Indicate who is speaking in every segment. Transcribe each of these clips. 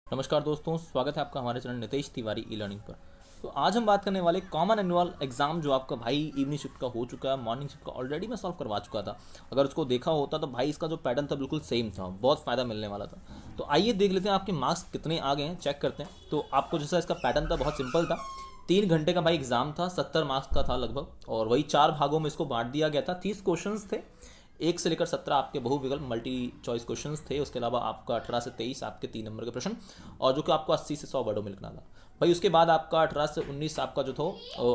Speaker 1: नमस्कार दोस्तों, स्वागत है आपका हमारे channel Nitesh Tiwari e learning पर। तो आज हम बात करने वाले कॉमन एनुअल एग्जाम जो आपका भाई इवनिंग शिफ्ट का हो चुका है, मॉर्निंग शिफ्ट का ऑलरेडी मैं सॉल्व करवा चुका था। अगर उसको देखा होता तो भाई इसका जो पैटर्न था बिल्कुल सेम था, बहुत फ़ायदा मिलने वाला था। तो आइए देख लेते हैं आपके मार्क्स कितने आ गए हैं, चेक करते हैं। तो आपको जैसा इसका पैटर्न था बहुत सिंपल था। 3 घंटे का भाई एग्जाम था, 70 मार्क्स का था लगभग, और वही 4 भागों में इसको बांट दिया गया था। 30 क्वेश्चन थे, 1 से लेकर 17 आपके बहुविकल्प मल्टी चॉइस क्वेश्चंस थे। उसके अलावा आपका 18 से 23 आपके 3 नंबर के प्रश्न, और जो कि आपको 80 से 100 वर्डों में लिखना था भाई। उसके बाद आपका 18 से 19 आपका जो था,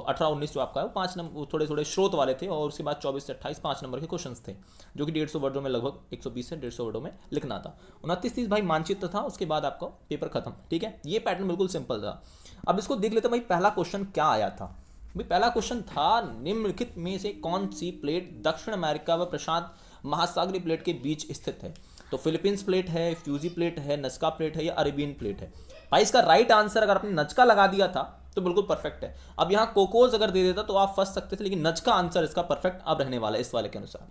Speaker 1: 18-19 जो आपका है वो 5 नंबर थोड़े थोड़े स्रोत वाले थे, और उसके बाद 24 से 28 5 नंबर के क्वेश्चंस थे, जो कि 150 वर्डों में, लगभग 120 से 150 वर्डों में लिखना था। 29-30 भाई मानचित्र था, उसके बाद आपका पेपर खत्म। ठीक है, ये पैटर्न बिल्कुल सिंपल था। अब इसको देख लेते भाई, पहला क्वेश्चन क्या आया था भाई। पहला क्वेश्चन था, निम्नलिखित में से कौन सी प्लेट दक्षिण अमेरिका व प्रशांत महासागरीय प्लेट के बीच स्थित है? तो फिलीपींस प्लेट है, फ्यूजी प्लेट है, नजका प्लेट है, या अरेबियन प्लेट है? भाई इसका राइट आंसर, अगर आपने नजका लगा दिया था तो बिल्कुल परफेक्ट है। अब यहाँ कोकोज अगर दे देता तो आप फंस सकते थे, लेकिन नजका आंसर इसका परफेक्ट अब रहने वाला है इस वाले के अनुसार।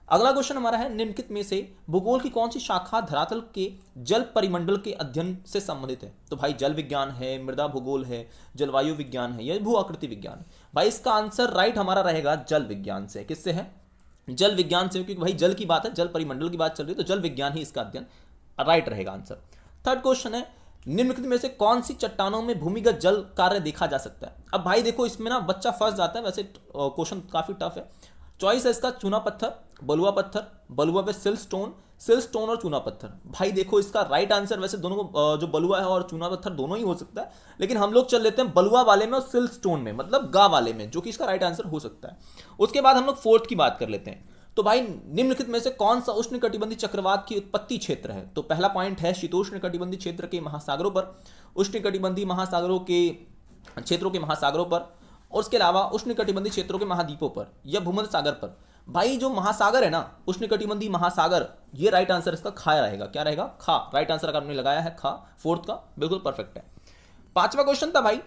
Speaker 1: अगला क्वेश्चन हमारा है, निम्नलिखित में से भूगोल की कौन सी शाखा धरातल के जल परिमंडल के अध्ययन से संबंधित है? तो भाई जल विज्ञान है, मृदा भूगोल है, जलवायु विज्ञान है, या भू आकृति विज्ञान है? भाई इसका आंसर राइट हमारा रहेगा जल विज्ञान से। किससे है? जल विज्ञान से, क्योंकि भाई जल की बात है, जल परिमंडल की बात चल रही है, तो जल विज्ञान ही इसका अध्ययन राइट रहेगा आंसर। थर्ड क्वेश्चन है, निम्नलिखित में से कौन सी चट्टानों में भूमिगत जल कार्य देखा जा सकता है? अब भाई देखो, इसमें ना बच्चा फंस जाता है, वैसे क्वेश्चन काफी टफ है। चॉइस है इसका चूना पत्थर, बलुआ पत्थर, बलुआ पे सिल स्टोन और चूना पत्थर। भाई देखो, इसका राइट आंसर वैसे दोनों को, जो बलुआ है और चूना पत्थर दोनों ही हो सकता है, लेकिन हम लोग चल लेते हैं बलुआ वाले में और सिल स्टोन में, मतलब गा वाले में, जो कि इसका राइट आंसर हो सकता है। उसके बाद हम लोग फोर्थ की बात कर लेते हैं। तो भाई निम्नलिखित में से कौन सा उष्णकटिबंधीय चक्रवात की उत्पत्ति क्षेत्र है? तो पहला पॉइंट है, शीतोष्ण कटिबंधीय क्षेत्र के महासागरों पर, उष्णकटिबंधीय महासागरों के क्षेत्रों के महासागरों पर, और उसके अलावा उष्णकटिबंधीय क्षेत्रों के महाद्वीपों पर, या भूमध्य सागर पर। भाई जो महासागर है ना, उष्णकटिबंधीय महासागर, ये राइट आंसर इसका खा रहेगा। क्या रहेगा? खा। राइट आंसर अगर आपने लगाया है खा, फोर्थ का, बिल्कुल परफेक्ट है। पांचवा क्वेश्चन था भाई,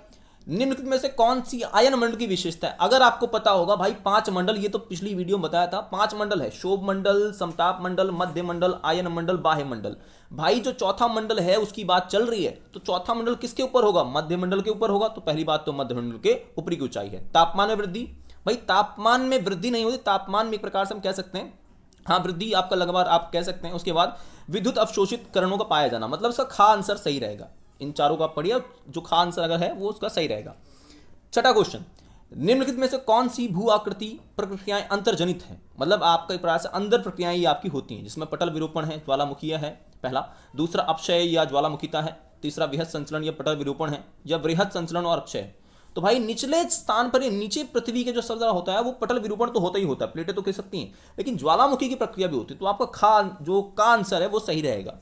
Speaker 1: निम्नलिखित में से कौन सी आयन मंडल की विशेषता है? अगर आपको पता होगा भाई, 5 मंडल, ये तो पिछली वीडियो में बताया था, 5 मंडल है, शोभ मंडल, समताप मंडल, मध्य मंडल, आयन मंडल, बाह्य मंडल। भाई जो चौथा मंडल है उसकी बात चल रही है, तो चौथा मंडल किसके ऊपर होगा? मध्य मंडल के ऊपर होगा। तो पहली बात तो मध्य मंडल के ऊपरी की ऊंचाई है। तापमान में वृद्धि, भाई तापमान में वृद्धि नहीं होती, तापमान में एक प्रकार से हम कह सकते हैं, हाँ वृद्धि आपका लगभग आप कह सकते हैं। उसके बाद विद्युत अवशोषित कणों का पाया जाना, मतलब इसका खा आंसर सही रहेगा। इन चारों का पढ़िए, जो खा आंसर अगर है वो उसका सही रहेगा। छठा क्वेश्चन, निम्नलिखित में से कौन सी भू आकृति प्रक्रियाएं अंतर्जनित हैं? मतलब आपका एक प्रकार से अंदर प्रक्रियाएं ये आपकी होती हैं, जिसमें पटल विरूपण है, ज्वालामुखीय है पहला, दूसरा अपक्षय या ज्वालामुखिता है, तीसरा वृहद संचलन या पटल विरूपण है, या वृहद संचलन और अपक्षय। तो भाई निचले स्थान पर, नीचे पृथ्वी के जो सतह होता है वो पटल विरूपण तो होता ही होता है, प्लेटें तो कह सकती हैं, लेकिन ज्वालामुखी की प्रक्रिया भी होती है। तो आपका खा जो का आंसर है वो सही रहेगा।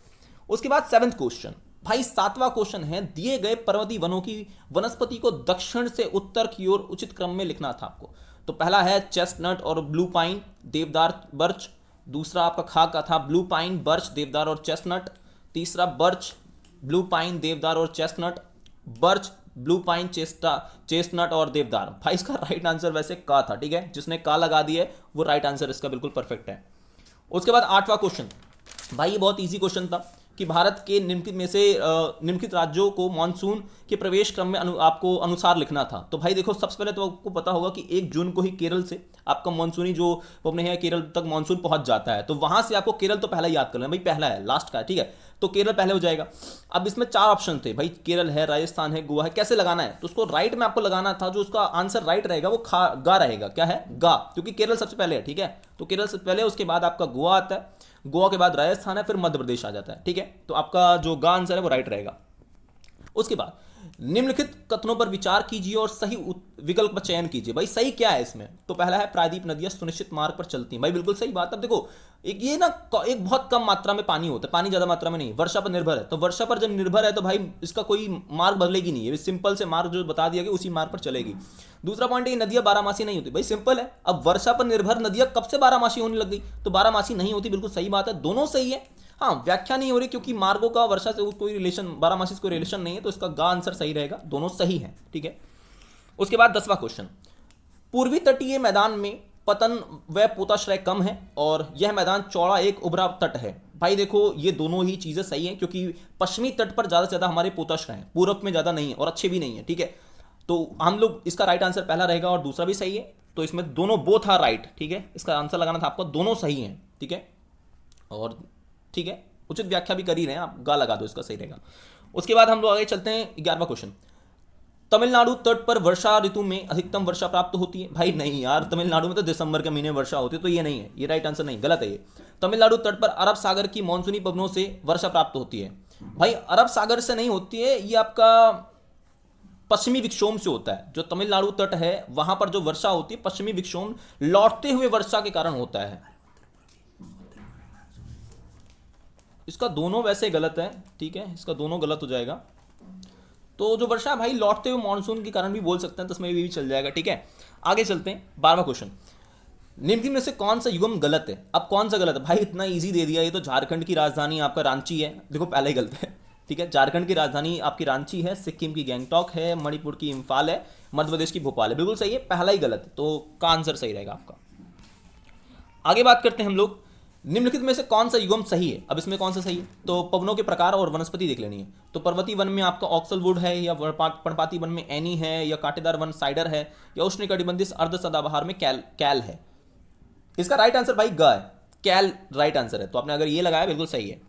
Speaker 1: उसके बाद 7वां क्वेश्चन, भाई 7वां क्वेश्चन है, दिए गए पर्वतीय वनों की वनस्पति को दक्षिण से उत्तर की ओर उचित क्रम में लिखना था आपको। तो पहला है चेस्टनट और ब्लू पाइन, देवदार, बर्च। दूसरा आपका खा का था ब्लू पाइन, बर्च, देवदार और चेस्टनट। तीसरा बर्च, ब्लू पाइन, देवदार और chestnut, birch, blue pine, chestnut और देवदार। भाई इसका राइट आंसर वैसे का था, ठीक है, जिसने का लगा दिया है वो राइट आंसर इसका बिल्कुल परफेक्ट है। उसके बाद 8वां क्वेश्चन, भाई ये बहुत इजी क्वेश्चन था कि भारत के निम्नलिखित में से निम्नलिखित राज्यों को मानसून के प्रवेश क्रम में आपको अनुसार लिखना था। तो भाई देखो, सबसे पहले तो आपको पता होगा कि 1 जून को ही केरल से आपका मानसूनी जो अपने है केरल तक मानसून पहुंच जाता है। तो वहां से आपको केरल तो पहला याद कर लेना, भाई पहला है, लास्ट का है, ठीक है, तो केरल पहले हो जाएगा। अब इसमें 4 ऑप्शन थे भाई, केरल है, राजस्थान है, गोवा है। कैसे लगाना है? तो उसको राइट में आपको लगाना था, जो उसका आंसर राइट रहेगा वो गा रहेगा। क्या है? गा, क्योंकि केरल सबसे पहले है, ठीक है, तो केरल सबसे पहले, उसके बाद आपका गोवा आता है, गोवा के बाद राजस्थान है, फिर मध्य प्रदेश आ जाता है, ठीक है, तो आपका जो गा आंसर है वो राइट रहेगा। उसके बाद निम्नलिखित कथनों पर विचार कीजिए और सही विकल्प का चयन कीजिए। भाई सही क्या है इसमें? तो पहला है, प्रायद्वीप नदियां सुनिश्चित मार्ग पर चलती हैं। भाई बिल्कुल सही बात। अब देखो, एक ये ना एक बहुत कम मात्रा में पानी होता है, पानी ज्यादा मात्रा में नहीं, वर्षा पर निर्भर है। तो वर्षा पर जब निर्भर है तो भाई इसका कोई मार्ग बदलेगी नहीं है, सिंपल से मार्ग जो बता दिया गया उसी मार्ग पर चलेगी। दूसरा पॉइंट है, नदियां बारहमासी नहीं होती। भाई सिंपल है, अब वर्षा पर निर्भर नदियां कब से बारहमासी होने लग गई? तो बारहमासी नहीं होती, बिल्कुल सही बात है, दोनों सही है। हाँ, व्याख्या नहीं हो रही क्योंकि मार्गों का वर्षा से कोई रिलेशन, बारहमासी से कोई रिलेशन नहीं है, तो इसका गा आंसर सही रहेगा, दोनों सही है, ठीक है। उसके बाद 10वां क्वेश्चन, पूर्वी तटीय मैदान में पतन व पोताश्रय कम है और यह मैदान चौड़ा एक उभरा तट है। भाई देखो ये दोनों ही चीज़ें सही हैं क्योंकि पश्चिमी तट पर ज़्यादा से ज़्यादा हमारे पोताश्रय हैं, पूर्व में ज़्यादा नहीं है और अच्छे भी नहीं है, ठीक है। तो हम लोग इसका राइट आंसर पहला रहेगा और दूसरा भी सही है, तो इसमें दोनों बोथ आर राइट, ठीक है। इसका आंसर लगाना था आपको, दोनों सही हैं, ठीक है। और ठीक है, उचित व्याख्या भी कर ही रहे हैं आप, गा लगा दो, इसका सही रहेगा। उसके बाद हम लोग आगे चलते हैं 11वां क्वेश्चन। तमिलनाडु तट पर वर्षा ऋतु में अधिकतम वर्षा प्राप्त होती है। भाई नहीं यार, तमिलनाडु में तो दिसंबर के महीने वर्षा होती है, तो ये नहीं है, ये राइट आंसर नहीं, गलत है ये। तमिलनाडु तट पर अरब सागर की मानसूनी पवनों से वर्षा प्राप्त होती है। भाई अरब सागर से नहीं होती है, ये आपका पश्चिमी विक्षोभ से होता है। जो तमिलनाडु तट है वहां पर जो वर्षा होती है पश्चिमी विक्षोभ लौटते हुए वर्षा के कारण होता है। इसका दोनों वैसे गलत है, ठीक है, इसका दोनों गलत हो जाएगा। तो जो वर्षा भाई लौटते हुए मानसून के कारण भी बोल सकते हैं, तो इसमें भी चल जाएगा, ठीक है। आगे चलते हैं 12वां क्वेश्चन। निम्न में से कौन सा युग्म गलत है? अब कौन सा गलत है भाई, इतना इजी दे दिया। ये तो झारखंड की राजधानी आपका रांची है, देखो पहले ही गलत है, ठीक है। झारखंड की राजधानी आपकी रांची है, सिक्किम की गैंगटॉक है, मणिपुर की इम्फाल है, मध्य प्रदेश की भोपाल है, बिल्कुल सही है, पहला ही गलत है, तो का आंसर सही रहेगा आपका। आगे बात करते हैं हम लोग, निम्नलिखित में से कौन सा युग्म सही है? अब इसमें कौन सा सही है, तो पवनों के प्रकार और वनस्पति देख लेनी है। तो पर्वतीय वन में आपका ऑक्सलवुड है, या पर्णपाती वन में एनी है, या कांटेदार वन साइडर है, या उष्णकटिबंधीय अर्ध सदाबहार में कैल है। इसका राइट आंसर भाई ग है, कैल राइट आंसर है, तो आपने अगर ये लगाया बिल्कुल सही है।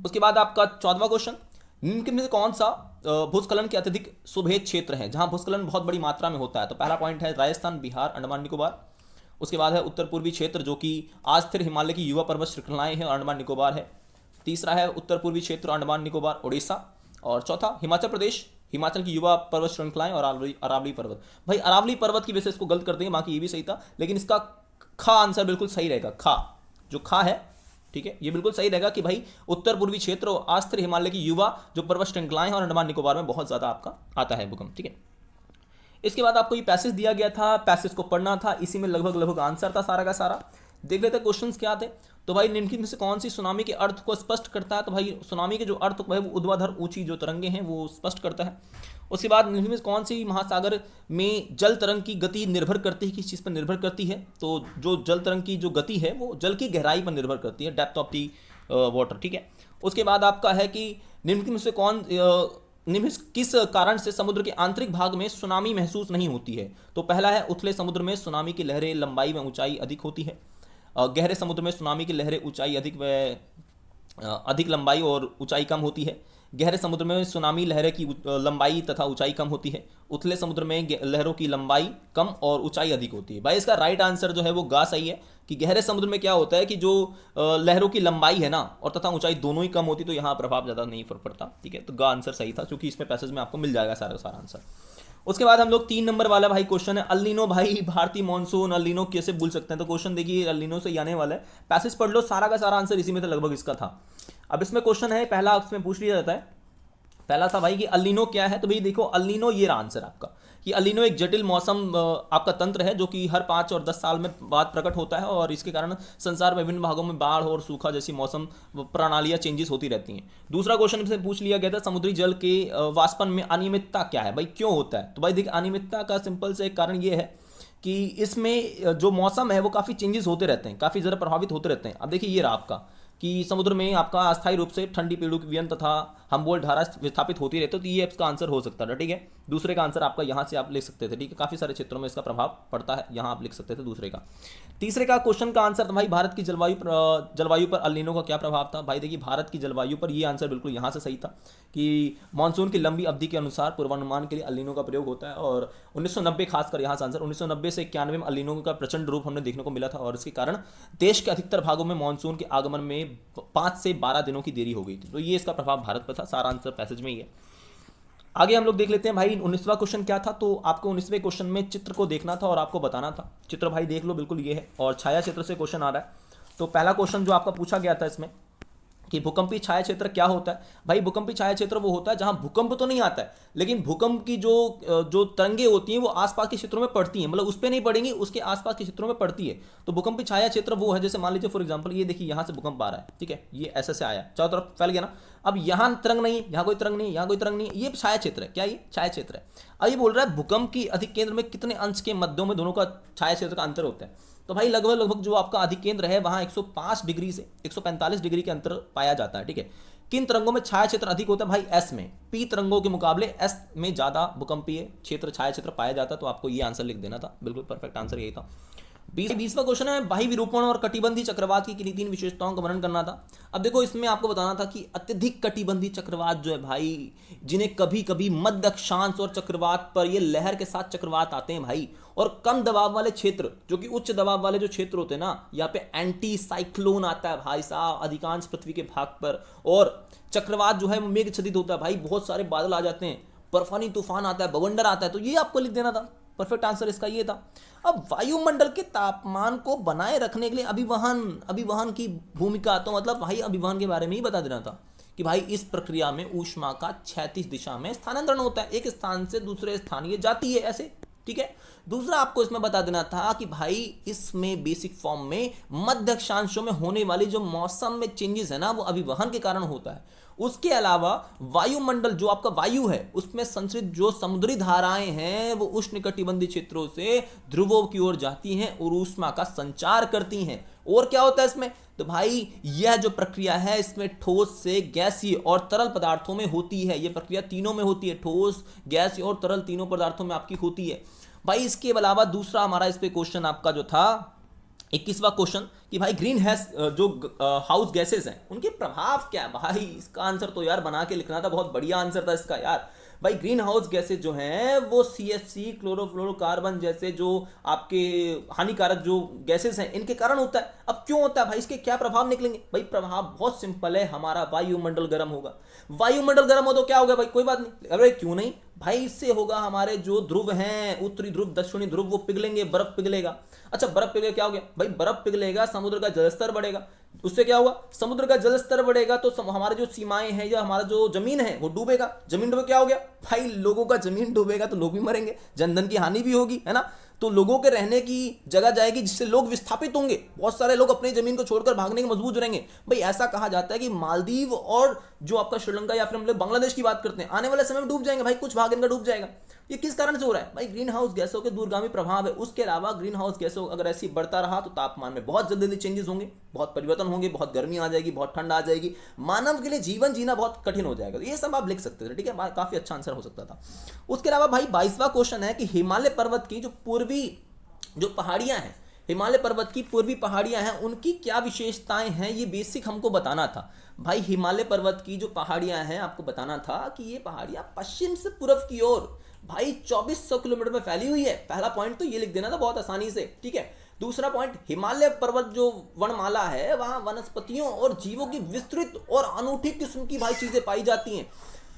Speaker 1: उसके बाद आपका 14वां क्वेश्चन, निम्नलिखित में से कौन सा भूस्खलन के अत्यधिक सुभेद क्षेत्र है, जहां भूस्खलन बहुत बड़ी मात्रा में होता है? तो पहला पॉइंट है राजस्थान, बिहार, अंडमान निकोबार। उसके बाद है उत्तर पूर्वी क्षेत्र, जो कि आज स्थिर हिमालय की युवा पर्वत श्रृंखलाएं हैं और अंडमान निकोबार है। तीसरा है उत्तर पूर्वी क्षेत्र, अंडमान निकोबार, उड़ीसा। और चौथा हिमाचल प्रदेश, हिमाचल की युवा पर्वत श्रृंखलाएं और अरावली पर्वत। भाई अरावली पर्वत की वजह से इसको गलत कर देंगे, बाकी ये भी सही था, लेकिन इसका खा आंसर बिल्कुल सही रहेगा। खा, जो खा है, ठीक है, ये बिल्कुल सही रहेगा कि भाई उत्तर पूर्वी क्षेत्र और आज स्थिर हिमालय की युवा जो पर्वत श्रृंखलाएं हैं और अंडमान निकोबार में बहुत ज्यादा आपका आता है भूकंप, ठीक है। इसके बाद आपको ये पैसेज दिया गया था, पैसेज को पढ़ना था, इसी में लगभग आंसर था सारा का सारा। देख लेते क्वेश्चंस क्या थे। तो भाई निम्नलिखित में से कौन सी सुनामी के अर्थ को स्पष्ट करता है? तो भाई सुनामी के जो अर्थ है वो ऊर्ध्वाधर ऊंची जो तरंगे हैं वो स्पष्ट करता है। उसके बाद निम्नलिखित में कौन सी महासागर में जल तरंग की गति निर्भर करती है, किस चीज़ पर निर्भर करती है? तो जो जल तरंग की जो गति है वो जल की गहराई पर निर्भर करती है, डेप्थ ऑफ दी वाटर, ठीक है। उसके बाद आपका है कि निम्नलिखित में से कौन किस कारण से समुद्र के आंतरिक भाग में सुनामी महसूस नहीं होती है? तो पहला है उथले समुद्र में सुनामी की लहरें लंबाई में ऊंचाई अधिक होती है, गहरे समुद्र में सुनामी की लहरें ऊंचाई अधिक लंबाई और ऊंचाई कम होती है। गहरे समुद्र में सुनामी लहरें की लंबाई तथा ऊंचाई कम होती है। उथले समुद्र में लहरों की लंबाई कम और ऊंचाई अधिक होती है। भाई इसका राइट आंसर जो है वो गा सही है कि गहरे समुद्र में क्या होता है कि जो लहरों की लंबाई है ना और तथा ऊंचाई दोनों ही कम होती, तो यहाँ प्रभाव ज़्यादा नहीं फर्क पड़ता, ठीक है। तो गा आंसर सही था, क्योंकि इसमें पैसेज में आपको मिल जाएगा सारा सारा आंसर। उसके बाद हम लोग 3 नंबर वाला भाई क्वेश्चन है अल्नीनो। भाई भारतीय मानसून अल्नीनो कैसे भूल सकते हैं? तो क्वेश्चन देखिए अल्नीनो से आने वाला है, पैसेज पढ़ लो, सारा का सारा आंसर इसी में था, लगभग इसका था। अब इसमें क्वेश्चन है, पहला इसमें पूछ लिया जाता है, पहला था भाई कि अल्नीनो क्या है? तो भाई देखो अल्नीनो ये रहा आंसर आपका कि अल्नीनो एक जटिल मौसम आपका तंत्र है जो कि हर 5 और 10 साल में बाद प्रकट होता है और इसके कारण संसार में विभिन्न भागों में बाढ़ और सूखा जैसी मौसम प्रणालियां चेंजेस होती रहती हैं। दूसरा क्वेश्चन से पूछ लिया गया था समुद्री जल के वाष्पन में अनियमितता क्या है, भाई क्यों होता है? तो भाई देखिए अनियमितता का सिंपल से एक कारण ये है कि इसमें जो मौसम है वो काफ़ी चेंजेस होते रहते हैं, काफ़ी ज़्यादा प्रभावित होते रहते हैं। अब देखिए ये रहा आपका कि समुद्र में आपका अस्थायी रूप से ठंडी पेड़ों की व्यन तथा हमबोल्ट धारा विस्थापित होती रहती है, तो ये इसका आंसर हो सकता है, ठीक है। दूसरे का आंसर आपका यहाँ से आप लिख सकते थे, ठीक है, काफ़ी सारे क्षेत्रों में इसका प्रभाव पड़ता है, यहाँ आप लिख सकते थे दूसरे का। तीसरे का क्वेश्चन का आंसर था भाई भारत की जलवायु पर अल्नीनो का क्या प्रभाव था? भाई देखिए भारत की जलवायु पर ये आंसर बिल्कुल यहाँ से सही था कि मानसून की लंबी अवधि के अनुसार पूर्वानुमान के लिए अल्नीनो का प्रयोग होता है। और 1990 खासकर यहाँ से आंसर 1990 से 91 में अल्नीनो का प्रचंड रूप हमने देखने को मिला था और इसके कारण देश के अधिकतर भागों में मानसून के आगमन में 5 से 12 दिनों की देरी हो गई थी। तो ये इसका प्रभाव भारत पर था, सारा आंसर पैसेज में ही है। आगे हम लोग देख लेते हैं भाई 19वां क्वेश्चन क्या था। तो आपको 19वें क्वेश्चन में चित्र को देखना था और आपको बताना था। चित्र भाई देख लो, बिल्कुल ये है और छाया चित्र से क्वेश्चन आ रहा है। तो पहला क्वेश्चन जो आपका पूछा गया था इसमें कि भूकंपीय छाया क्षेत्र क्या होता है। भाई भूकंपीय छाया क्षेत्र वो होता है जहां भूकंप तो नहीं आता है, लेकिन भूकंप की जो तरंगे होती हैं वो आसपास के क्षेत्रों में पड़ती हैं, मतलब उस पर नहीं पड़ेंगी, उसके आसपास के क्षेत्रों में पड़ती है। तो भूकंपीय छाया क्षेत्र वो है, जैसे मान लीजिए फॉर एग्जाम्पल ये देखिए यहाँ से भूकंप आ रहा है, ठीक है, ये ऐसे से आया, चारों तरफ फैल गया ना। अब यहाँ तरंग नहीं, यहाँ कोई तरंग नहीं, यहाँ कोई तरंग नहीं, ये छाया क्षेत्र है। क्या ये छाया क्षेत्र है? अब ये बोल रहा है भूकंप की अधिक केंद्र में कितने अंश के मध्यों में दोनों का छाया क्षेत्र का अंतर होता है। तो भाई लगभग लगभग जो आपका अधिकेंद्र है वहां 105 डिग्री से 145 डिग्री के अंतर पाया जाता है, ठीक है। किन तरंगों में छाया क्षेत्र अधिक होता है? भाई एस में, पी तरंगों के मुकाबले एस में ज्यादा भूकंपीय क्षेत्र छाया क्षेत्र पाया जाता है। तो आपको ये आंसर लिख देना था, बिल्कुल परफेक्ट आंसर यही था। 20वां क्वेश्चन है, बाह्य विरूपण और कटिबंधी चक्रवात की किन्हीं 3 विशेषताओं का वर्णन करना था। अब देखो इसमें आपको बताना था कि अत्यधिक कटिबंधी चक्रवात जो है भाई, जिन्हें कभी कभी मध्य अक्षांश और चक्रवात पर ये लहर के साथ चक्रवात आते हैं भाई, और कम दबाव वाले क्षेत्र जो कि उच्च दबाव वाले जो क्षेत्र होते हैं ना, यहाँ पे एंटी साइक्लोन आता है भाई साहब अधिकांश पृथ्वी के भाग पर, और चक्रवात जो है मेघ छदित होता है भाई, बहुत सारे बादल आ जाते हैं, बर्फानी तूफान आता है, बवंडर आता है। तो ये आपको लिख देना था, परफेक्ट आंसर इसका ये था। अब वायुमंडल के तापमान को बनाए रखने के लिए अभिवहन की भूमिका, तो मतलब भाई अभिवहन के बारे में ही बता देना था कि भाई इस प्रक्रिया में ऊष्मा का क्षैतिज दिशा में स्थानांतरण होता है, एक स्थान से दूसरे स्थान ये जाती है ऐसे, ठीक है। दूसरा आपको इसमें बता देना था कि भाई इसमें बेसिक फॉर्म में मध्य अक्षांशों में होने वाली जो मौसम में चेंजेस है ना, वो अभिवहन के कारण होता है। उसके अलावा वायुमंडल जो आपका वायु है उसमें संचरित जो समुद्री धाराएं हैं वो उष्णकटिबंधीय क्षेत्रों से ध्रुवों की ओर जाती हैं और ऊष्मा का संचार करती हैं। और क्या होता है इसमें? तो भाई यह जो प्रक्रिया है इसमें ठोस से गैसीय और तरल पदार्थों में होती है। यह प्रक्रिया तीनों में होती है, ठोस, गैसीय और तरल तीनों पदार्थों में आपकी होती है भाई। इसके अलावा दूसरा हमारा इस पे क्वेश्चन आपका जो था 21वां क्वेश्चन कि भाई ग्रीन हाउस गैसेस हैं उनके प्रभाव क्या है। भाई इसका आंसर तो यार बना के लिखना था, बहुत बढ़िया आंसर था इसका यार। भाई ग्रीन हाउस गैसेस जो हैं वो CFC क्लोरोफ्लोरोकार्बन जैसे जो आपके हानिकारक जो गैसेस हैं इनके कारण होता है। अब क्यों होता है भाई, इसके क्या प्रभाव निकलेंगे? भाई प्रभाव बहुत सिंपल है, हमारा वायुमंडल गर्म होगा। वायुमंडल गर्म हो तो क्या होगा भाई? कोई बात नहीं, अरे क्यों नहीं भाई, इससे होगा हमारे जो ध्रुव हैं, उत्तरी ध्रुव दक्षिणी ध्रुव, वो पिघलेंगे, बर्फ पिघलेगा। अच्छा बर्फ पिघले क्या हो गया भाई? बर्फ पिघलेगा, समुद्र का जलस्तर बढ़ेगा, उससे क्या होगा? समुद्र का जलस्तर बढ़ेगा तो हमारे जो सीमाएं हैं या हमारा जो जमीन है वो डूबेगा। जमीन डूबे क्या हो गया भाई? लोगों का जमीन डूबेगा तो लोग भी मरेंगे, जनधन की हानि भी होगी, है ना। तो लोगों के रहने की जगह जाएगी जिससे लोग विस्थापित होंगे, बहुत सारे लोग अपनी जमीन को छोड़कर भागने के मजबूर रहेंगे। भाई ऐसा कहा जाता है कि मालदीव और जो आपका श्रीलंका या फिर हम लोग बांग्लादेश की बात करते हैं, आने वाले समय में डूब जाएंगे भाई, कुछ भाग इनका डूब जाएगा। ये किस कारण से हो रहा है भाई? ग्रीन हाउस गैसों के दूरगामी प्रभाव है। उसके अलावा ग्रीन हाउस गैसों अगर ऐसी बढ़ता रहा तो तापमान में बहुत जल्दी चेंजेस होंगे, बहुत परिवर्तन होंगे, बहुत गर्मी आ जाएगी, बहुत ठंड आ जाएगी, मानव के लिए जीवन जीना बहुत कठिन हो जाएगा। ये सब आप लिख सकते थे, ठीक है, काफी अच्छा आंसर हो सकता था। उसके अलावा भाई 22वां क्वेश्चन है कि हिमालय पर्वत की जो पूर्वी जो पहाड़ियां हैं, हिमालय पर्वत की पूर्वी पहाड़ियां हैं, उनकी क्या विशेषताएं हैं, ये बेसिक हमको बताना था। भाई हिमालय पर्वत की जो पहाड़ियां हैं आपको बताना था कि ये पहाड़ियां पश्चिम से पूर्व की ओर भाई 2400 किलोमीटर में फैली हुई है। पहला पॉइंट तो ये लिख देना था बहुत आसानी से, ठीक है। दूसरा पॉइंट, हिमालय पर्वत जो वनमाला है वहां वनस्पतियों और जीवों की विस्तृत और अनूठी किस्म की भाई चीजें पाई जाती हैं।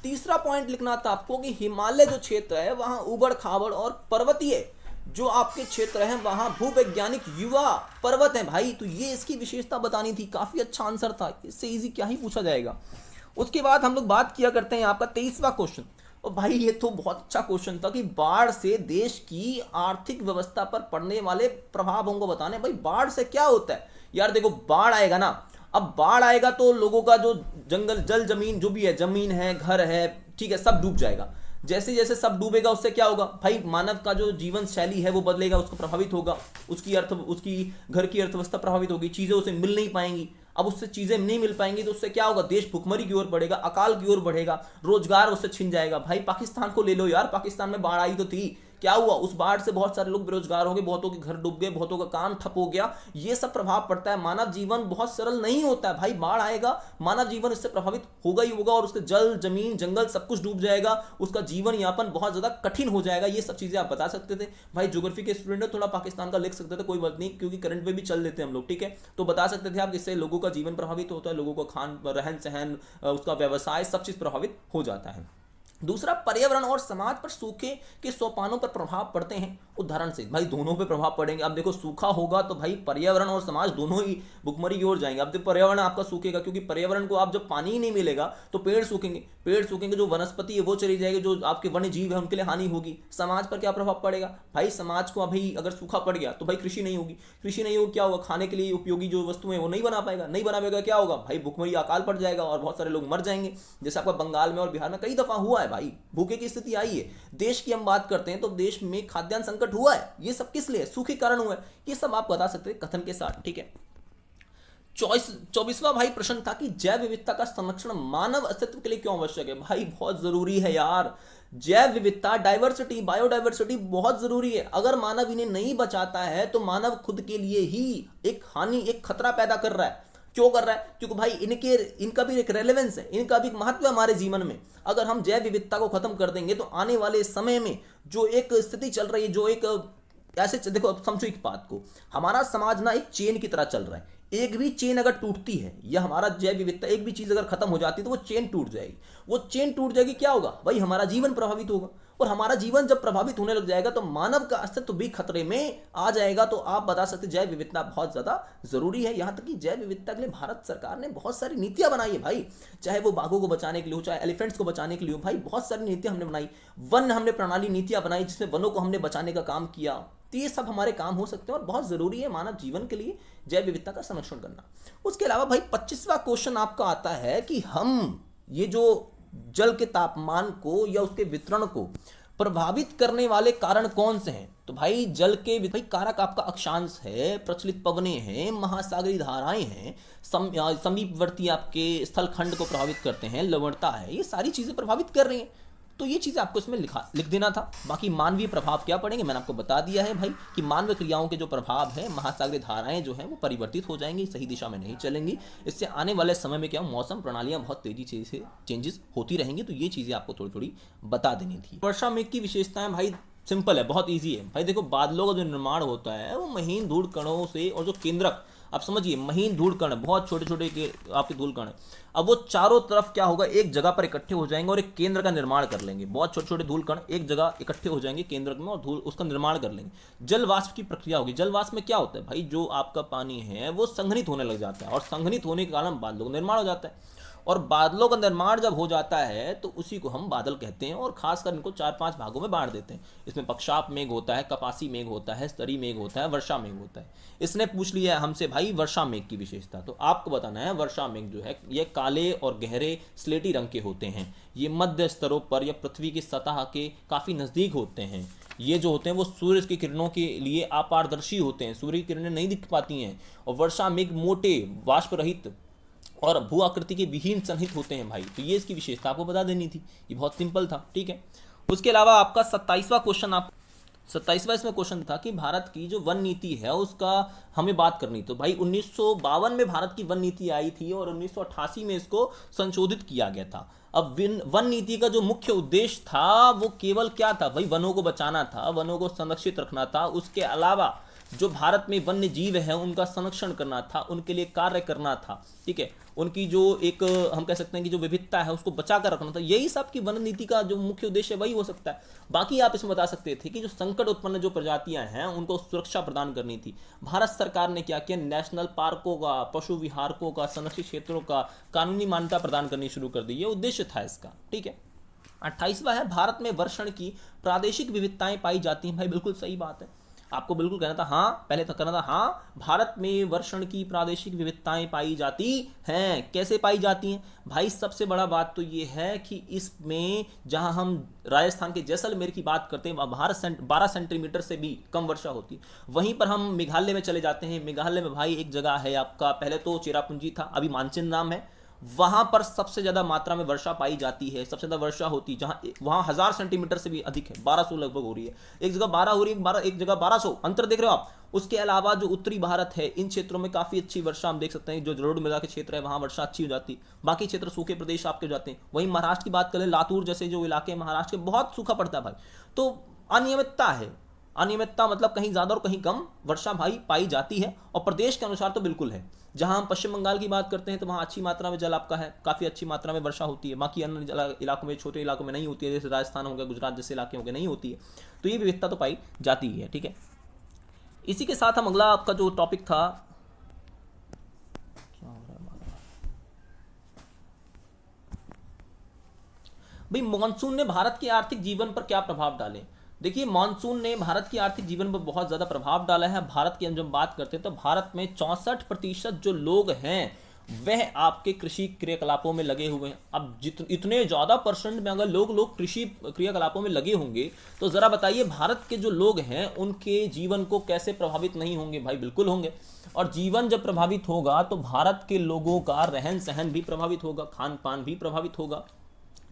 Speaker 1: तीसरा पॉइंट लिखना था आपको कि हिमालय जो क्षेत्र है वहां उबड़ खाबड़ और पर्वतीय जो आपके क्षेत्र हैं वहां भूवैज्ञानिक युवा पर्वत हैं भाई। तो ये इसकी विशेषता बतानी थी, काफी अच्छा आंसर था, इससे इजी क्या ही पूछा जाएगा। उसके बाद हम लोग बात किया करते हैं आपका 23वां क्वेश्चन। और भाई ये तो बहुत अच्छा क्वेश्चन था कि बाढ़ से देश की आर्थिक व्यवस्था पर पड़ने वाले प्रभावों को बताने। भाई बाढ़ से क्या होता है यार? देखो बाढ़ आएगा ना, अब बाढ़ आएगा तो लोगों का जो जंगल जल जमीन जो भी है, जमीन है, घर है, ठीक है, सब डूब जाएगा। जैसे जैसे सब डूबेगा उससे क्या होगा भाई? मानव का जो जीवन शैली है वो बदलेगा, उसको प्रभावित होगा, उसकी घर की अर्थव्यवस्था प्रभावित होगी, चीजें उसे मिल नहीं पाएंगी। अब उससे चीजें नहीं मिल पाएंगी तो उससे क्या होगा? देश भुखमरी की ओर बढ़ेगा, अकाल की ओर बढ़ेगा, रोजगार उससे छिन जाएगा। भाई पाकिस्तान को ले लो यार, पाकिस्तान में बाढ़ आई तो थी, क्या हुआ? उस बाढ़ से बहुत सारे लोग बेरोजगार हो गए, बहुतों के घर डूब गए, बहुतों का काम ठप हो गया। ये सब प्रभाव पड़ता है। मानव जीवन बहुत सरल नहीं होता है भाई, बाढ़ आएगा, मानव जीवन इससे प्रभावित होगा ही होगा और उसके जल जमीन जंगल सब कुछ डूब जाएगा, उसका जीवन यापन बहुत ज्यादा कठिन हो जाएगा। ये सब चीजें आप बता सकते थे भाई। ज्योग्राफी के स्टूडेंट थोड़ा पाकिस्तान का लिख सकते थे, कोई बात नहीं, क्योंकि करंट पे भी चल देते हैं हम लोग, ठीक है। तो बता सकते थे आप, इससे लोगों का जीवन प्रभावित होता है, लोगों का खान रहन सहन, उसका व्यवसाय, सब चीज प्रभावित हो जाता है। दूसरा, पर्यावरण और समाज पर सूखे के सोपानों पर प्रभाव पड़ते हैं। उदाहरण से भाई दोनों पे प्रभाव पड़ेंगे। अब देखो सूखा होगा तो भाई पर्यावरण और समाज दोनों ही भुखमरी की ओर जाएंगे। अब देखो पर्यावरण आपका सूखेगा क्योंकि पर्यावरण को आप जब पानी ही नहीं मिलेगा तो पेड़ सूखेंगे, पेड़ सूखेंगे, जो वनस्पति है वो चली जाएगी, जो आपके वन्य जीव है उनके लिए हानि होगी। समाज पर क्या प्रभाव पड़ेगा भाई, समाज को अभी अगर सूखा पड़ गया तो भाई कृषि नहीं होगी, कृषि नहीं होगी क्या होगा, खाने के लिए उपयोगी जो वस्तुएं वो नहीं बना पाएगा, नहीं बना पाएगा क्या होगा भाई, भुखमरी अकाल पड़ जाएगा और बहुत सारे लोग मर जाएंगे। जैसे आपका बंगाल में और बिहार में कई दफा हुआ है भाई, भूखे की स्थिति आई है। देश की हम बात करते हैं तो देश में खाद्यान्न संकट हुआ है। ये सब किस लिए, सूखे कारण हुआ है। ये सब आप बता सकते हैं कथन के साथ, ठीक है। 24वां भाई प्रश्न था कि जैव विविधता का संरक्षण मानव अस्तित्व के लिए क्यों आवश्यक है। भाई बहुत जरूरी है यार, जैव विविधता, डाइवर्सिटी, बायोडाइवर्सिटी बहुत जरूरी है। अगर मानव इन्हें नहीं बचाता है तो मानव खुद के लिए ही एक हानि, एक खतरा पैदा कर रहा है। क्यों कर रहा है, क्योंकि भाई इनका भी एक रेलेवेंस है, इनका भी एक महत्व है हमारे जीवन में। अगर हम जैव विविधता को खत्म कर देंगे तो आने वाले समय में जो एक स्थिति चल रही है, जो एक ऐसे देखो, अब समझो एक बात को, हमारा समाज ना एक चेन की तरह चल रहा है। एक भी चेन अगर टूटती है या हमारा जैव विविधता, एक भी चीज अगर खत्म हो जाती है तो वो चेन टूट जाएगी। वो चेन टूट जाएगी, क्या होगा भाई, हमारा जीवन प्रभावित होगा। और हमारा जीवन जब प्रभावित होने लग जाएगा तो मानव का अस्तित्व भी खतरे में आ जाएगा। तो आप बता सकते जैव विविधता बहुत ज्यादा जरूरी है। यहां तक कि जैव विविधता के लिए भारत सरकार ने बहुत सारी नीतियां बनाई है भाई, चाहे वो बाघों को बचाने के लिए हो, चाहे एलिफेंट्स को बचाने के लिए हो, भाई बहुत सारी नीतियां हमने बनाई। वन हमने प्रणाली नीतियां बनाई जिसमें वनों को हमने बचाने का काम किया। तो ये सब हमारे काम हो सकते हैं और बहुत जरूरी है मानव जीवन के लिए जैव विविधता का संरक्षण करना। उसके अलावा भाई 25वां क्वेश्चन आपका आता है कि हम ये जो जल के तापमान को या उसके वितरण को प्रभावित करने वाले कारण कौन से हैं। तो भाई जल के भाई कारक आपका अक्षांश है, प्रचलित पवनें हैं, महासागरीय धाराएं हैं, समीपवर्ती आपके स्थल खंड को प्रभावित करते हैं, लवणता है, ये सारी चीजें प्रभावित कर रही हैं। तो ये चीज़ें आपको इसमें लिख देना था। बाकी मानवीय प्रभाव क्या पड़ेंगे मैंने आपको बता दिया है भाई, कि मानवीय क्रियाओं के जो प्रभाव है, महासागरीय धाराएं जो हैं वो परिवर्तित हो जाएंगी, सही दिशा में नहीं चलेंगी। इससे आने वाले समय में क्या मौसम प्रणालियां बहुत तेजी से चेंजेस होती रहेंगी। तो ये चीज़ें आपको थोड़ी थोड़ी बता देनी थी। वर्षा मेघ की विशेषताएं भाई सिंपल है, बहुत ईजी है भाई। देखो बादलों का जो निर्माण होता है वो महीन धूल कणों से, और जो केंद्रक आप समझिए महीन धूल कण, बहुत छोटे छोटे के आपके धूल कण, अब वो चारों तरफ क्या होगा, एक जगह पर इकट्ठे हो जाएंगे और एक केंद्र का निर्माण कर लेंगे। बहुत छोटे छोटे धूल कण एक जगह इकट्ठे हो जाएंगे केंद्र में और धूल उसका निर्माण कर लेंगे। जल वाष्प की प्रक्रिया होगी। जल वाष्प में क्या होता है भाई, जो आपका पानी है वो संघनित होने लग जाता है और संघनित होने के कारण बादलों का निर्माण हो जाता है। और बादलों का निर्माण जब हो जाता है तो उसी को हम बादल कहते हैं। और खासकर इनको 4-5 भागों में बांट देते हैं। इसमें पक्षाप मेघ होता है, कपासी मेघ होता है, स्तरी मेघ होता है, वर्षा मेघ होता है। इसने पूछ लिया है हमसे भाई वर्षा मेघ की विशेषता, तो आपको बताना है वर्षा मेघ जो है ये काले और गहरे स्लेटी रंग के होते हैं। ये मध्य स्तरों पर या पृथ्वी की सतह के काफ़ी नज़दीक होते हैं। ये जो होते हैं वो सूर्य की किरणों के लिए अपारदर्शी होते हैं, सूर्य की किरणें नहीं दिख पाती हैं। और वर्षा मेघ मोटे, वाष्प रहित और भू आकृति के विहीन सन्निहित होते हैं भाई। तो ये इसकी विशेषता आपको बता देनी थी, ये बहुत सिंपल था, ठीक है। उसके अलावा आपका 27वां क्वेश्चन, आप 27वां इसमें क्वेश्चन था कि भारत की जो वन नीति है उसका हमें बात करनी। तो भाई 1952 में भारत की वन नीति आई थी और 1988 में इसको संशोधित किया गया था। अब वन नीति का जो मुख्य उद्देश्य था वो केवल क्या था भाई, वनों को बचाना था, वनों को संरक्षित रखना था। उसके अलावा जो भारत में वन्य जीव है उनका संरक्षण करना था, उनके लिए कार्य करना था, ठीक है। उनकी जो एक हम कह सकते हैं कि जो विविधता है उसको बचा कर रखना था। यही सब की वन नीति का जो मुख्य उद्देश्य है वही हो सकता है। बाकी आप इसमें बता सकते थे कि जो संकट उत्पन्न जो प्रजातियां हैं उनको सुरक्षा प्रदान करनी थी। भारत सरकार ने क्या किया, नेशनल पार्कों का, पशु विहारकों का, संरक्षित क्षेत्रों का कानूनी मान्यता प्रदान करनी शुरू कर दी। ये उद्देश्य था इसका, ठीक है। 28वां है भारत में वर्षण की प्रादेशिक विविधताएं पाई जाती हैं। भाई बिल्कुल सही बात है, आपको बिल्कुल कहना था हाँ, पहले तो कहना था हाँ, भारत में वर्षण की प्रादेशिक विविधताएं पाई जाती हैं। कैसे पाई जाती हैं भाई, सबसे बड़ा बात तो ये है कि इसमें जहां हम राजस्थान के जैसलमेर की बात करते हैं 12 सेंटीमीटर से भी कम वर्षा होती है। वहीं पर हम मेघालय में चले जाते हैं। मेघालय में भाई एक जगह है आपका, पहले तो चेरापूंजी था, अभी मानचिन नाम है। वहां पर सबसे ज्यादा मात्रा में वर्षा पाई जाती है, सबसे ज्यादा वर्षा होती है, जहां वहां 1000 सेंटीमीटर से भी अधिक है, 1200 लगभग हो रही है। एक जगह 12 हो रही है, एक जगह 1200, अंतर देख रहे हो आप। उसके अलावा जो उत्तरी भारत है इन क्षेत्रों में काफी अच्छी वर्षा हम देख सकते हैं। जो जलोढ़ मृदा के क्षेत्र है वहां वर्षा अच्छी हो जाती है, बाकी क्षेत्र सूखे प्रदेश आपके जाते हैं। वहीं महाराष्ट्र की बात करें, लातूर जैसे जो इलाके महाराष्ट्र के, बहुत सूखा पड़ता है भाई। तो अनियमितता है, अनियमितता मतलब कहीं ज्यादा और कहीं कम वर्षा भाई पाई जाती है। और प्रदेश के अनुसार तो बिल्कुल है, जहाँ हम पश्चिम बंगाल की बात करते हैं तो वहाँ अच्छी मात्रा में जल आपका है, काफ़ी अच्छी मात्रा में वर्षा होती है, बाकी अन्य इलाकों में, छोटे इलाकों में नहीं होती है, जैसे राजस्थान हो गया, गुजरात जैसे इलाके हो गए, नहीं होती है। तो ये विविधता तो पाई जाती ही है, ठीक है। इसी के साथ हम अगला आपका जो टॉपिक था, भाई मॉनसून ने भारत के आर्थिक जीवन पर क्या प्रभाव डाले। देखिए मानसून ने भारत की आर्थिक जीवन पर बहुत ज़्यादा प्रभाव डाला है। भारत की हम जब बात करते हैं तो भारत में 64% जो लोग हैं वह आपके कृषि क्रियाकलापों में लगे हुए हैं। अब इतने ज़्यादा परसेंट में अगर लोग कृषि क्रियाकलापों में लगे होंगे तो ज़रा बताइए भारत के जो लोग हैं उनके जीवन को कैसे प्रभावित नहीं होंगे। भाई बिल्कुल होंगे। और जीवन जब प्रभावित होगा तो भारत के लोगों का रहन सहन भी प्रभावित होगा, खान पान भी प्रभावित होगा,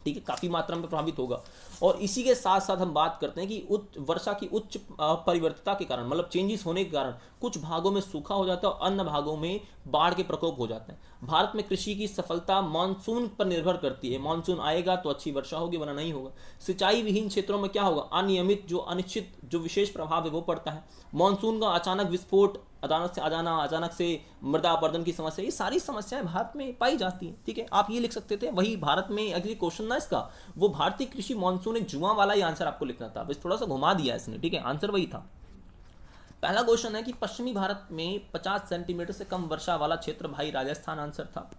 Speaker 1: ठीक है, काफ़ी मात्रा में प्रभावित होगा। और इसी के साथ साथ हम बात करते हैं कि उच्च वर्षा की उच्च परिवर्तिता के कारण, मतलब चेंजेस होने के कारण कुछ भागों में सूखा हो जाता है और अन्य भागों में बाढ़ के प्रकोप हो जाते हैं। भारत में कृषि की सफलता मानसून पर निर्भर करती है। मानसून आएगा तो अच्छी वर्षा होगी, वरना नहीं होगा। सिंचाई विहीन क्षेत्रों में क्या होगा, अनियमित जो अनिश्चित जो विशेष प्रभाव है वो पड़ता है। मानसून का अचानक विस्फोट, अचानक से आ जाना, अचानक से मृदा अपरदन की समस्या, ये सारी समस्याएं भारत में पाई जाती हैं, ठीक है। आप ये लिख सकते थे। वही भारत में अगली क्वेश्चन ना इसका, वो भारतीय कृषि मानसून, एक जुआ वाला ही आंसर आपको लिखना था, बस थोड़ा सा घुमा दिया इसने, ठीक है, आंसर वही था। पहला क्वेश्चन है कि पश्चिमी भारत में 50 सेंटीमीटर से कम वर्षा वाला क्षेत्र, भाई राजस्थान आंसर था।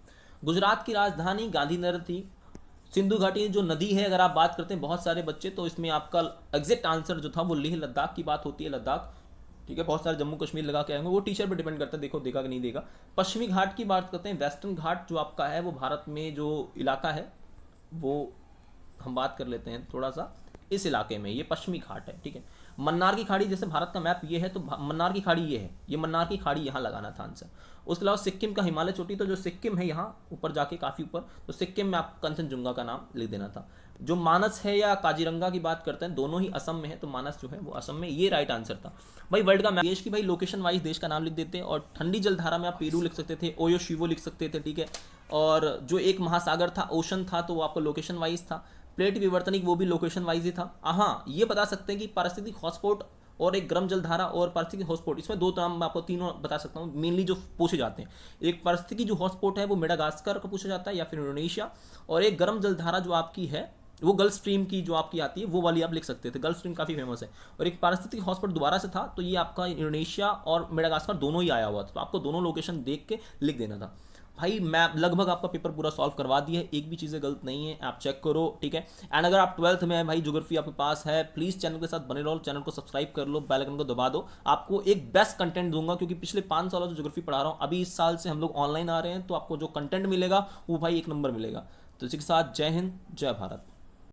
Speaker 1: गुजरात की राजधानी गांधीनगर थी। सिंधु घाटी जो नदी है, अगर आप बात करते हैं बहुत सारे बच्चे, तो इसमें आपका एग्जैक्ट आंसर जो था वो लेह लद्दाख की बात होती है, लद्दाख, ठीक है। बहुत सारे जम्मू कश्मीर लगा के आएंगे, वो टीचर पे डिपेंड करता है, देखो देखा कि नहीं देखा। पश्चिमी घाट की बात करते हैं, वेस्टर्न घाट जो आपका है वो भारत में जो इलाका है वो हम बात कर लेते हैं थोड़ा सा, इस इलाके में ये पश्चिमी घाट है, ठीक है। मन्नार की खाड़ी, जैसे भारत का मैप ये है तो मन्नार की खाड़ी ये है, ये मन्नार की खाड़ी यहाँ लगाना था आंसर। उसके अलावा सिक्किम का हिमालय चोटी, तो जो सिक्किम है यहाँ ऊपर जाके काफ़ी ऊपर, तो सिक्किम में आप कंचनजुंगा का नाम लिख देना था। जो मानस है या काजीरंगा की बात करते हैं, दोनों ही असम में है, तो मानस जो है वो असम में, ये राइट आंसर था। भाई वर्ल्ड का देश की, भाई लोकेशन वाइज देश का नाम लिख देते हैं। और ठंडी जलधारा में आप पेरू लिख सकते थे, ओयो शिवो लिख सकते थे, ठीक है। और जो एक महासागर था, ओशन था, तो वो आपको लोकेशन वाइज था। प्लेट विवर्तनिक, वो भी लोकेशन वाइज ही था। हाँ, ये बता सकते हैं कि पारिस्थितिक हॉटस्पॉट और एक गर्म जलधारा और पारिस्थितिक हॉटस्पॉट, इसमें दो नाम मैं आपको तीनों बता सकता हूँ मेनली जो पूछे जाते हैं। एक पारिस्थितिकी जो हॉटस्पॉट है वो मेडागास्कर का पूछा जाता है या फिर इंडोनेशिया, और एक गर्म जलधारा जो आपकी है वो गल्फ स्ट्रीम की जो आपकी आती है वो वाली आप लिख सकते थे, गल्फ स्ट्रीम काफ़ी फेमस है। और एक पारिस्थितिक हॉटस्पॉट दोबारा से था, तो ये आपका इंडोनेशिया और मेडागास्कर दोनों ही आया हुआ था, तो आपको दोनों लोकेशन देख के लिख देना था। भाई मैं लगभग आपका पेपर पूरा सॉल्व करवा दिया है, एक भी चीज़ें गलत नहीं है, आप चेक करो, ठीक है। एंड अगर आप 12th में है भाई, ज्योग्राफी आपके पास है, प्लीज़ चैनल के साथ बने रहो, चैनल को सब्सक्राइब कर लो, बेल आइकन को दबा दो। आपको एक बेस्ट कंटेंट दूंगा, क्योंकि पिछले 5 सालों से ज्योग्राफी पढ़ा रहा हूँ, अभी इस साल से हम लोग ऑनलाइन आ रहे हैं, तो आपको जो कंटेंट मिलेगा वो भाई एक नंबर मिलेगा। तो इसी के साथ जय हिंद, जय भारत।